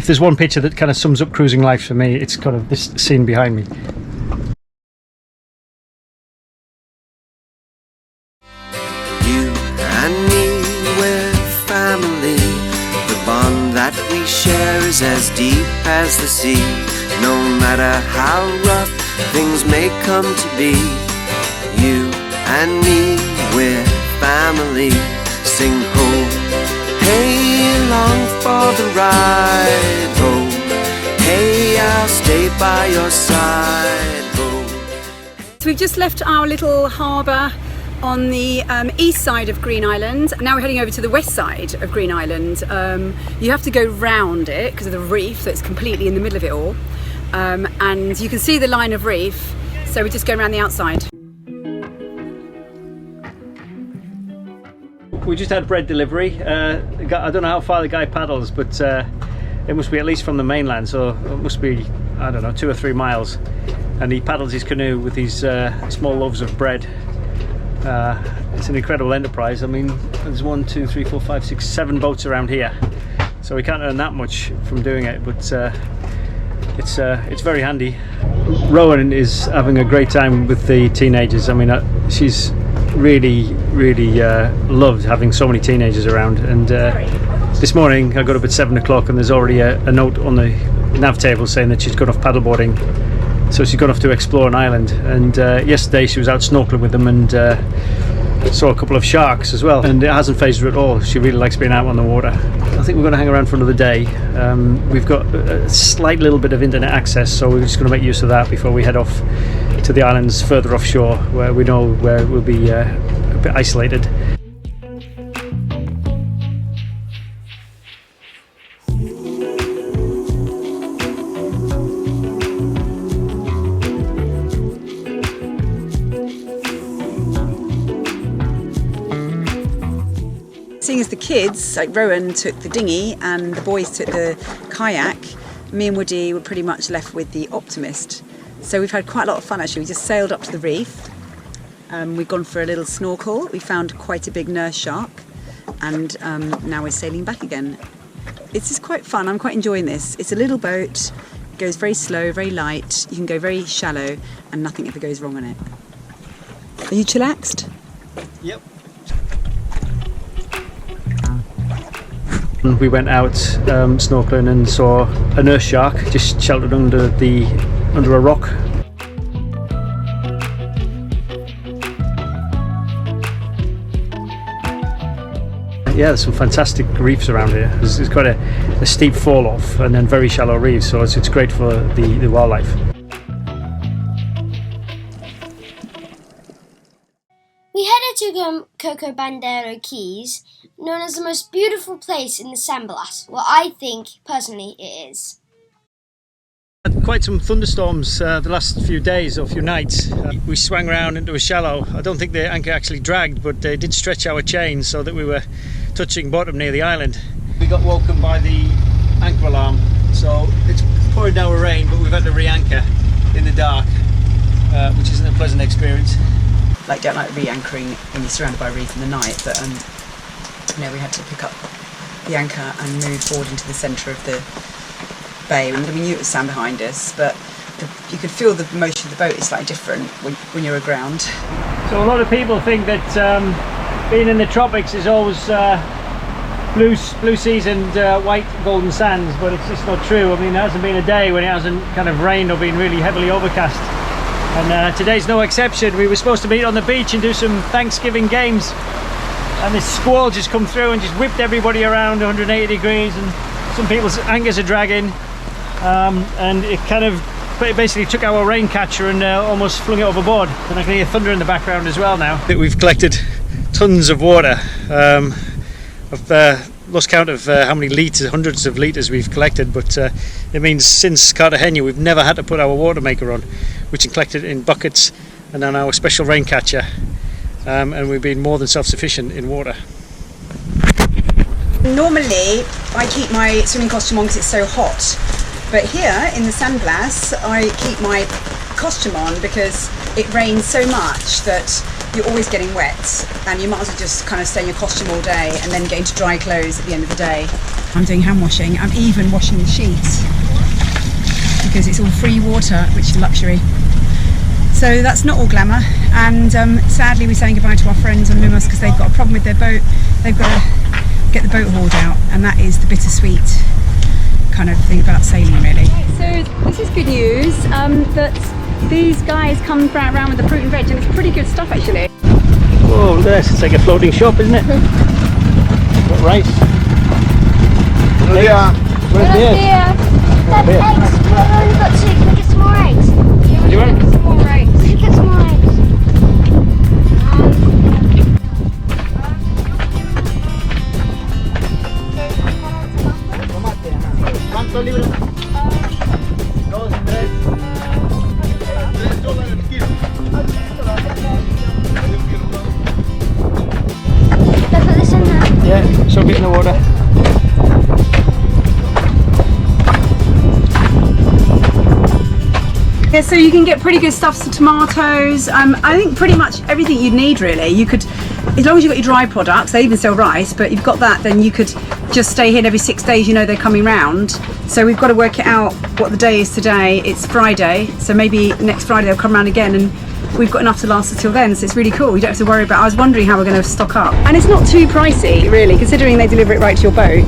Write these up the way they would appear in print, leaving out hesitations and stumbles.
if there's one picture that kind of sums up cruising life for me, it's kind of this scene behind me. You and me, we're family. The bond that we share is as deep as the sea. No matter how rough things may come to be, you and me, we're family. Sing ho, hey, along for the ride. Ho, hey, I'll stay by your side. Ho. So we've just left our little harbour on the east side of Green Island. Now we're heading over to the west side of Green Island. You have to go round it because of the reef that's completely in the middle of it all. And you can see the line of reef, so we're just going around the outside. We just had bread delivery. I don't know how far the guy paddles, but it must be at least from the mainland, so it must be, I don't know, 2 or 3 miles. And he paddles his canoe with these small loaves of bread. It's an incredible enterprise. I mean, there's 1, 2, 3, 4, 5, 6, 7 boats around here, so we can't earn that much from doing it, but it's very handy. Rowan is having a great time with the teenagers. I mean, she's really loved having so many teenagers around, and this morning I got up at 7 o'clock and there's already a note on the nav table saying that she's gone off paddleboarding, so she's gone off to explore an island. And yesterday she was out snorkeling with them and saw a couple of sharks as well, and it hasn't fazed her at all. She really likes being out on the water. I think we're going to hang around for another day. We've got a slight little bit of internet access, so we're just going to make use of that before we head off to the islands further offshore, where we know where we'll be a bit isolated. Seeing as the kids, like Rowan took the dinghy and the boys took the kayak, me and Woody were pretty much left with the Optimist. So we've had quite a lot of fun actually. We just sailed up to the reef. We've gone for a little snorkel. We found quite a big nurse shark, and now we're sailing back again. It's just quite fun. I'm quite enjoying this. It's a little boat, it goes very slow, very light. You can go very shallow and nothing ever goes wrong on it. Are you chillaxed? Yep. We went out snorkeling and saw a nurse shark just sheltered under a rock. Yeah, there's some fantastic reefs around here. There's quite a steep fall off and then very shallow reefs, so it's great for the wildlife. We headed to Coco Bandero Keys, known as the most beautiful place in the Sandblast. Well, I think, personally, it is. Had quite some thunderstorms the last few days or few nights. We swung around into a shallow. I don't think the anchor actually dragged, but they did stretch our chain so that we were touching bottom near the island. We got woken by the anchor alarm, so it's pouring down with rain, but we've had to re-anchor in the dark, which isn't a pleasant experience. Don't like re-anchoring when you're surrounded by a reef in the night, but we had to pick up the anchor and move forward into the centre of the bay. And we knew it was sand behind us, but you could feel the motion of the boat is slightly different when you're aground. So a lot of people think that being in the tropics is always blue seas and white golden sands, but it's just not true. I mean, there hasn't been a day when it hasn't kind of rained or been really heavily overcast. And today's no exception. We were supposed to meet on the beach and do some Thanksgiving games, and this squall just come through and just whipped everybody around 180 degrees, and some people's anchors are dragging, and it kind of basically took our rain catcher and almost flung it overboard. And I can hear thunder in the background as well now. We've collected tons of water. I've lost count of how many litres, hundreds of litres we've collected, but it means since Cartagena we've never had to put our water maker on, which is collected in buckets and on our special rain catcher, and we've been more than self-sufficient in water. Normally I keep my swimming costume on because it's so hot, but here in the Sandblast I keep my costume on because it rains so much that you're always getting wet, and you might as well just kind of stay in your costume all day and then get into dry clothes at the end of the day. I'm doing hand washing. I'm even washing the sheets because it's all free water, which is luxury. So that's not all glamour, and sadly we're saying goodbye to our friends on Lumos because they've got a problem with their boat. They've got to get the boat hauled out, and that is the bittersweet kind of thing about sailing, really. So this is good news, that these guys come around with the fruit and veg, and it's pretty good stuff actually. Oh, look at this, it's like a floating shop, isn't it? Got rice. Buenos días. Buenos días. That's eggs. We've only got 2. Can we get some more eggs? What do you want? Some more eggs. We should get some more eggs. ¿Cuántos libras? 2, 3. $3 el kilo. Let's put this in there. Yeah, soak it in the water. Yeah, so you can get pretty good stuff, so tomatoes, I think pretty much everything you'd need really. You could, as long as you've got your dry products, they even sell rice, but you've got that, then you could just stay here, and every 6 days you know they're coming round. So we've got to work it out what the day is today. It's Friday, so maybe next Friday they'll come round again, and we've got enough to last us till then, so it's really cool. You don't have to worry about, I was wondering how we're going to stock up. And it's not too pricey really, considering they deliver it right to your boat.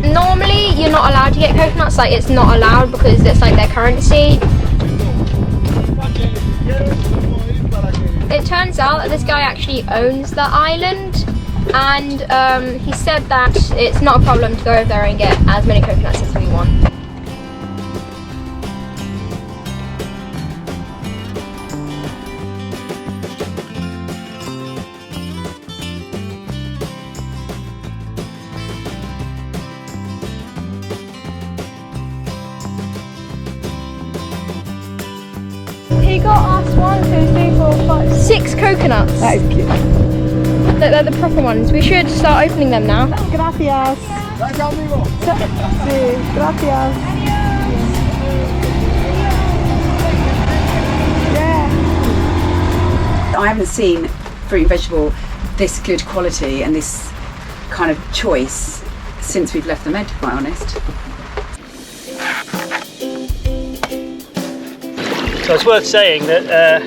Normally you're not allowed to get coconuts, like it's not allowed because it's like their currency. It turns out that this guy actually owns the island, and he said that it's not a problem to go over there and get as many coconuts as we want. He got us 1, 2, 3, 4, 5, 6 coconuts. That is cute. They're the proper ones. We should start opening them now. Gracias. Sí, gracias. I haven't seen fruit and vegetable this good quality and this kind of choice since we've left the Med, to be quite honest. So it's worth saying that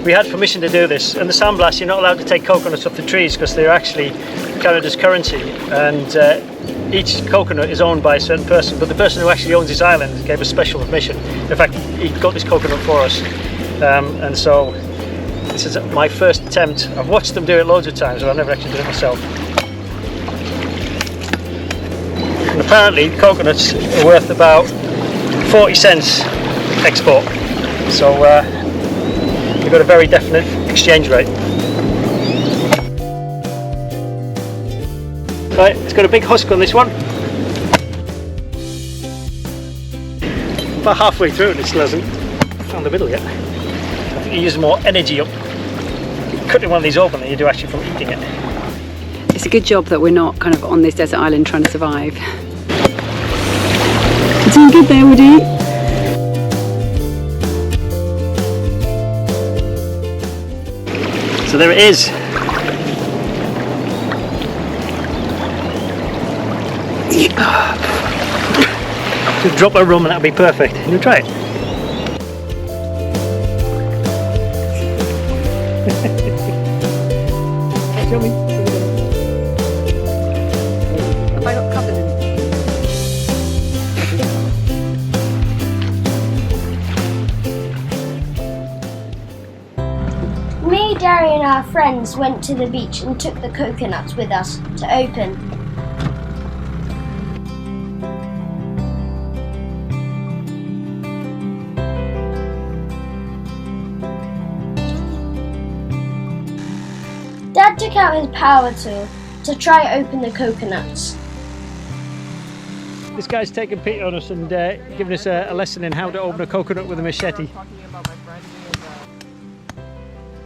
we had permission to do this. In the sandblast, you're not allowed to take coconuts off the trees because they're actually Canada's currency, and each coconut is owned by a certain person, but the person who actually owns this island gave us special permission. In fact, he got this coconut for us, and so this is my first attempt. I've watched them do it loads of times, but I've never actually done it myself. And apparently coconuts are worth about 40 cents export. So we've got a very definite exchange rate. Right, it's got a big husk on this one. About halfway through and it still hasn't found the middle yet. I think you use more energy up cutting one of these open than you do actually from eating it. It's a good job that we're not kind of on this desert island trying to survive. It's all good there, Woody. So there it is. Just drop a rum and that'll be perfect. You try it. Show me. I got covered in. Me, Darry and our friends went to the beach and took the coconuts with us to open. Dad took out his power tool to try open the coconuts. This guy's taken pity on us and giving us a lesson in how to open a coconut with a machete.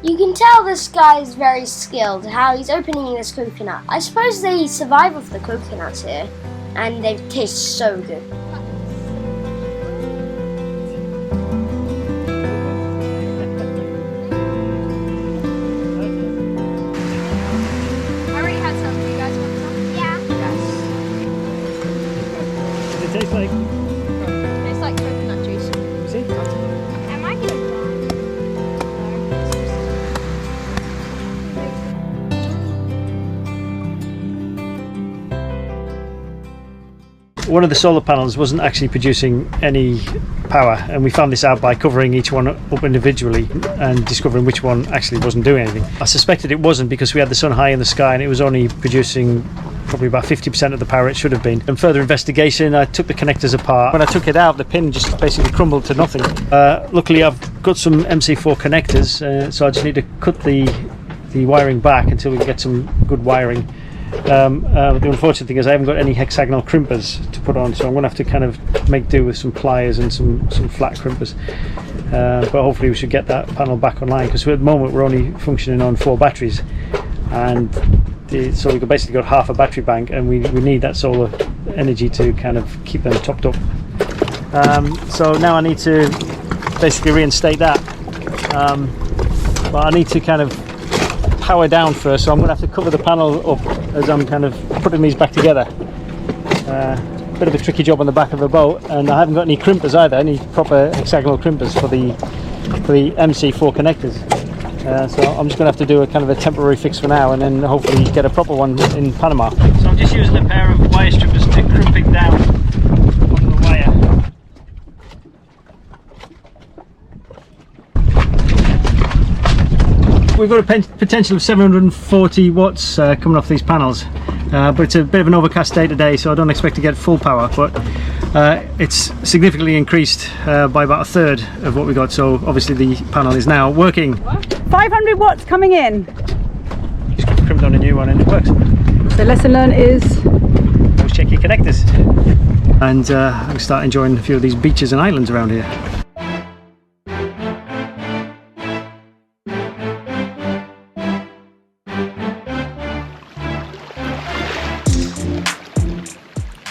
You can tell this guy is very skilled how he's opening this coconut. I suppose they survive off the coconuts here, and they taste so good. one of the solar panels wasn't actually producing any power, and we found this out by covering each one up individually and discovering which one actually wasn't doing anything. I suspected it wasn't because we had the sun high in the sky and it was only producing probably about 50% of the power it should have been. And further investigation, I took the connectors apart. When I took it out, the pin just basically crumbled to nothing. Luckily I've got some MC4 connectors, so I just need to cut the wiring back until we can get some good wiring. The unfortunate thing is I haven't got any hexagonal crimpers to put on, so I'm going to have to kind of make do with some pliers and some flat crimpers. But hopefully we should get that panel back online, because at the moment we're only functioning on 4 batteries, and so we've basically got half a battery bank, and we need that solar energy to kind of keep them topped up. So now I need to basically reinstate that, but I need to kind of power down first, so I'm going to have to cover the panel up as I'm kind of putting these back together. Bit of a tricky job on the back of the boat, and I haven't got any crimpers either, any proper hexagonal crimpers for the MC4 connectors. So I'm just going to have to do a kind of a temporary fix for now, and then hopefully get a proper one in Panama. So I'm just using a pair of wire strippers to crimp it down on the wire. We've got a potential of 740 watts coming off these panels, but it's a bit of an overcast day today, so I don't expect to get full power, but it's significantly increased by about a third of what we got, so obviously the panel is now working. 500 watts coming in. Just crimped on a new one and it works. The lesson learned is always check your connectors, and I can start enjoying a few of these beaches and islands around here.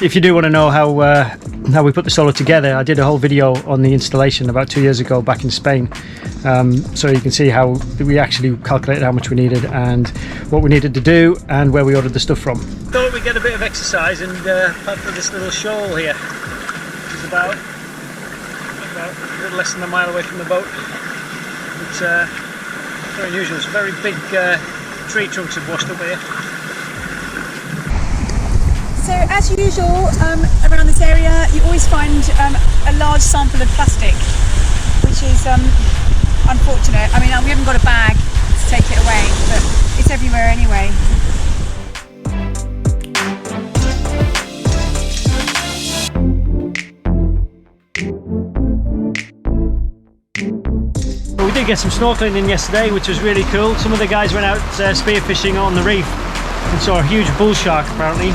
If you do want to know how we put the solar together, I did a whole video on the installation about 2 years ago back in Spain, so you can see how we actually calculated how much we needed and what we needed to do and where we ordered the stuff from. Thought we'd get a bit of exercise and pad for this little shoal here, which is about a little less than a mile away from the boat. It's very unusual. Some very big tree trunks have washed up here. So as usual, around this area you always find a large sample of plastic, which is unfortunate. I mean, we haven't got a bag to take it away, but it's everywhere anyway. Well, we did get some snorkeling in yesterday, which was really cool. Some of the guys went out spearfishing on the reef and saw a huge bull shark apparently.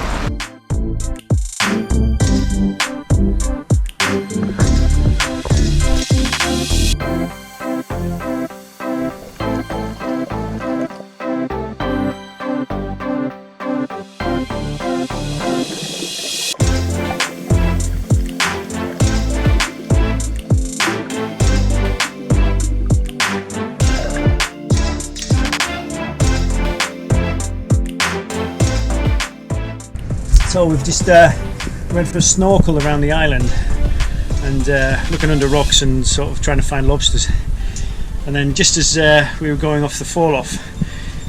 So we've just went for a snorkel around the island and looking under rocks and sort of trying to find lobsters. And then just as we were going off the fall off,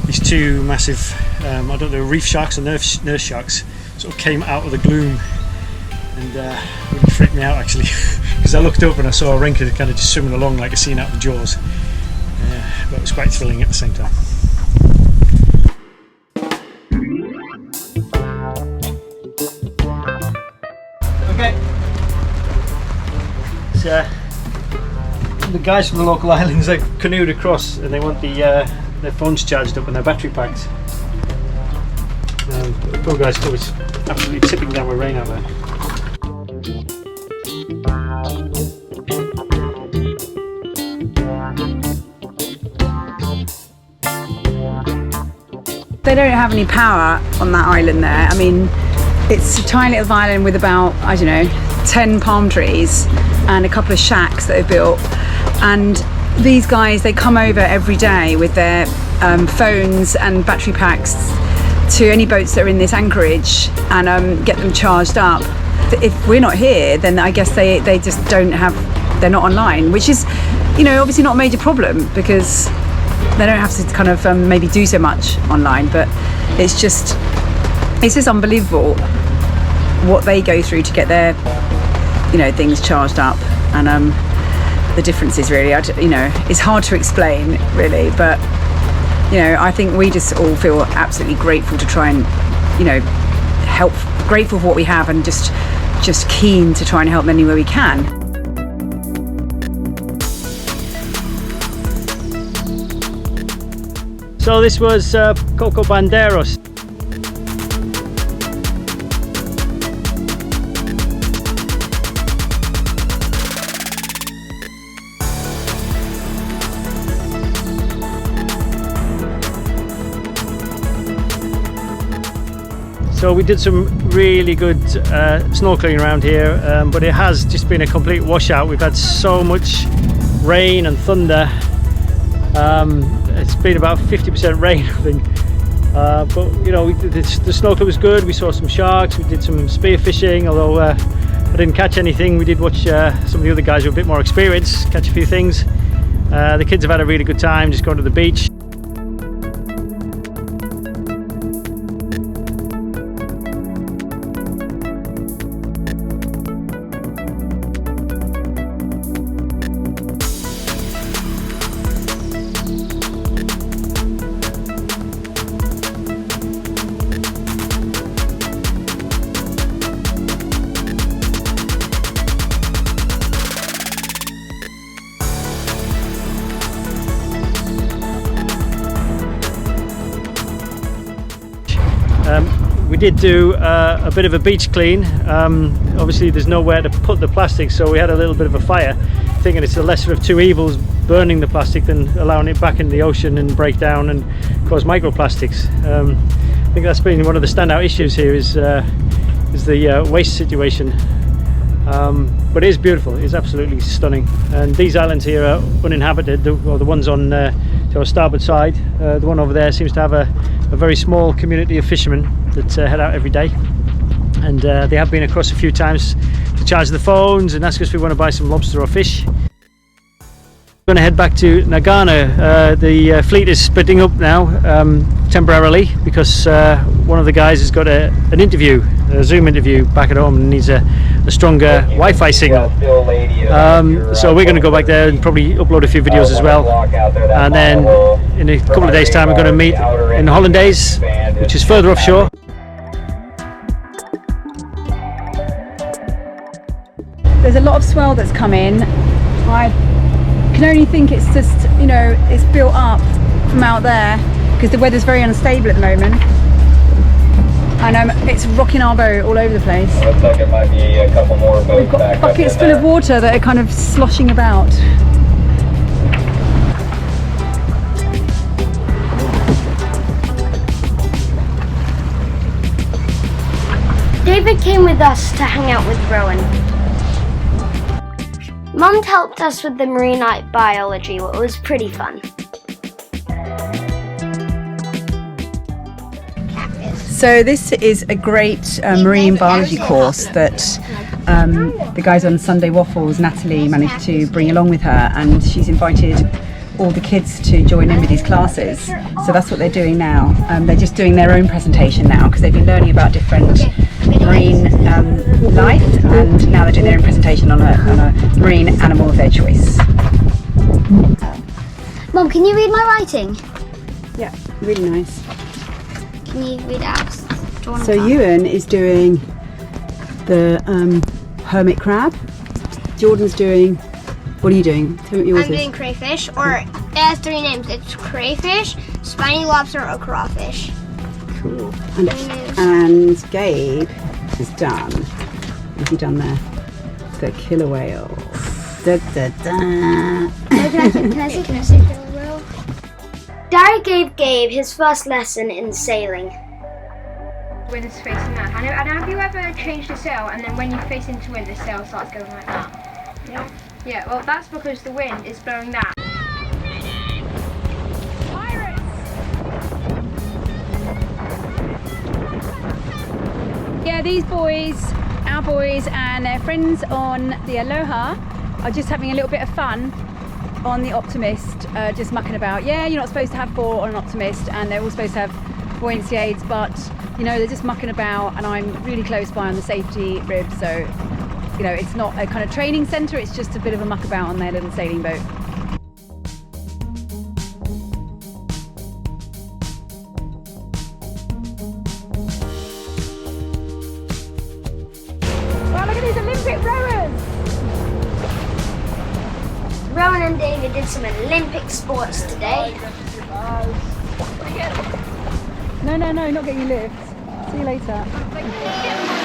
these two massive, I don't know, reef sharks or nurse sharks sort of came out of the gloom, and really freaked me out actually, because I looked up and I saw a rinker kind of just swimming along like a scene out of Jaws. But it was quite thrilling at the same time. Okay, so the guys from the local islands, they canoed across and they want their phones charged up and their battery packs. The poor guys was absolutely tipping down with rain out there. They don't have any power on that island there. I mean, it's a tiny little island with about, I don't know, 10 palm trees and a couple of shacks that they've built. And these guys, they come over every day with their phones and battery packs to any boats that are in this anchorage and get them charged up. If we're not here, then I guess they just don't have, they're not online, which is, you know, obviously not a major problem because they don't have to kind of maybe do so much online, but it's just unbelievable. what they go through to get their, you know, things charged up, and the differences really, you know, it's hard to explain really, but you know, I think we just all feel absolutely grateful to try and, you know, help, grateful for what we have, and just keen to try and help them any way we can. So this was Coco Banderos. So we did some really good snorkeling around here, but it has just been a complete washout. We've had so much rain and thunder. It's been about 50% rain, I think. But you know, the snorkeling was good. We saw some sharks. We did some spear fishing, although I didn't catch anything. We did watch some of the other guys who are a bit more experienced catch a few things. The kids have had a really good time just going to the beach. We did do a bit of a beach clean. Obviously there's nowhere to put the plastic, so we had a little bit of a fire, thinking it's the lesser of two evils, burning the plastic than allowing it back in the ocean and break down and cause microplastics. I think that's been one of the standout issues here, is the waste situation. But it is beautiful, it's absolutely stunning. And these islands here are uninhabited, or the ones on to our starboard side. The one over there seems to have a very small community of fishermen that head out every day, and they have been across a few times to charge the phones and ask us if we want to buy some lobster or fish. We're going to head back to Nagano. The fleet is splitting up now temporarily, because one of the guys has got an interview, a Zoom interview back at home, and needs a stronger Wi-Fi signal. So we're going to go back there and probably upload a few videos as well, and then in a couple of days time we're going to meet in the Hollandaise, which is further offshore. There's a lot of swell that's come in. I can only think it's just, you know, it's built up from out there because the weather's very unstable at the moment, and it's rocking our boat all over the place. Looks like it might be a couple more boats. We've got buckets full of water that are kind of sloshing about. David came with us to hang out with Rowan. Mum helped us with the marine biology, it was pretty fun. So this is a great marine biology course that the guys on Sunday Waffles, Natalie, managed to bring along with her, and she's invited all the kids to join in with these classes. So that's what they're doing now. They're just doing their own presentation now because they've been learning about different marine life, and now they're doing their own presentation on a marine animal of their choice. Mum, can you read my writing? Yeah, really nice. Can you read out? So Ewan is doing the hermit crab. Jordan's doing, what are you doing? Tell me what yours I'm is. doing crayfish, or it has three names. It's crayfish, spiny lobster, or crawfish. Cool. And Gabe has done, what's he done there? The killer whale. Da, da, da. Can I say killer whale? Daddy gave Gabe his first lesson in sailing. Wind is facing that. And have you ever changed the sail, and then when you face into wind, the sail starts going like that? Yeah. Yeah, well that's because the wind is blowing that. Yeah, these boys, our boys and their friends on the Aloha are just having a little bit of fun on the Optimist, just mucking about. Yeah, you're not supposed to have four on an Optimist, and they're all supposed to have buoyancy aids, but you know, they're just mucking about, and I'm really close by on the safety rib, so you know, it's not a kind of training centre, it's just a bit of a muck about on their little sailing boat. Wow, look at these Olympic rowers! Rowan and David did some Olympic sports today. No, not getting you lift. See you later.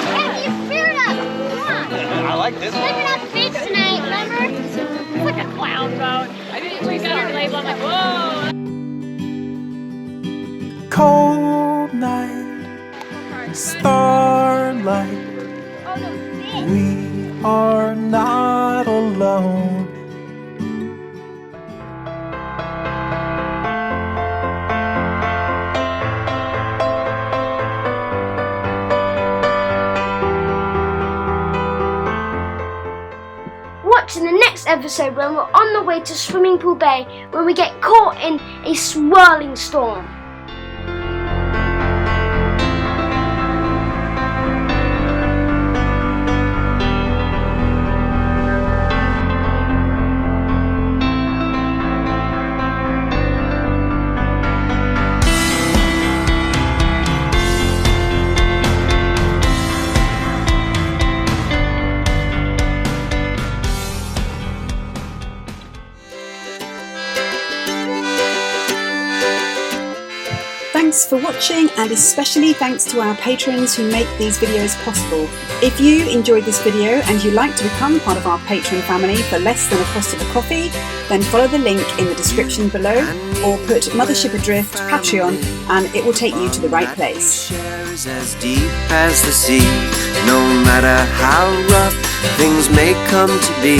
Hey, you screwed up! Come on! I like this Look at our face tonight, remember? It's like a clown boat. I didn't even see our label. I'm like, whoa. Cold night, starlight, we are not alone. Watch in the next episode when we're on the way to Swimming Pool Bay when we get caught in a swirling storm. Thanks for watching, and especially thanks to our patrons who make these videos possible. If you enjoyed this video and you'd like to become part of our patron family for less than the cost of a coffee, then follow the link in the description below, or put Mothership Adrift Patreon and it will take you to the right place. As deep as the sea, no matter how rough things may come to be,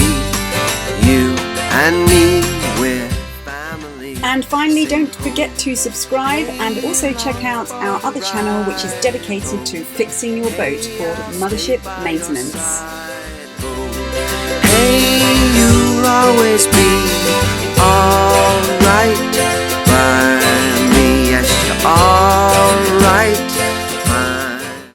you and me, we're family. And finally, don't forget to subscribe and also check out our other channel which is dedicated to fixing your boat, called Mothership Maintenance. Hey, you'll always be alright by me, yes you are.